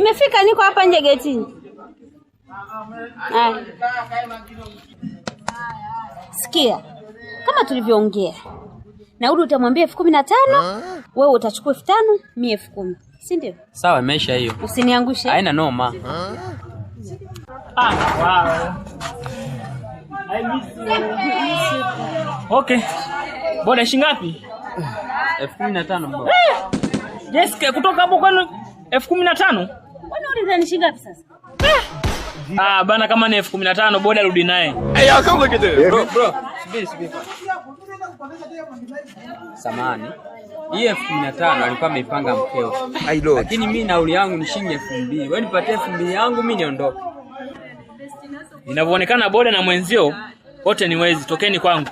Nimefika, niko hapa nje getini. Sikia, kama tulivyoongea, nauli utamwambia 15,000, wewe utachukua 5,000, mimi 10,000. Si ndio? Sawa, imeisha hiyo. Usiniangushe. Haina noma. Wow. I miss you. Okay. Boda shilingi ngapi? 15,000 bro. Jessica, kutoka hapo kwani 15,000? Kwani ulidhani shilingi ngapi sasa? Bana, kama ni 15,000 boda rudi naye. Hey, y'all come look at this. Bro. Subiri. Samani. Hii 15,000 alikuwa ameipanga mkeo. Lakini mimi nauli yangu ni shilingi 2,000. Wewe nipatie 2,000 yangu mimi niondoke. Inavyoonekana boda na mwenzio wote ni wezi. Tokeni kwangu.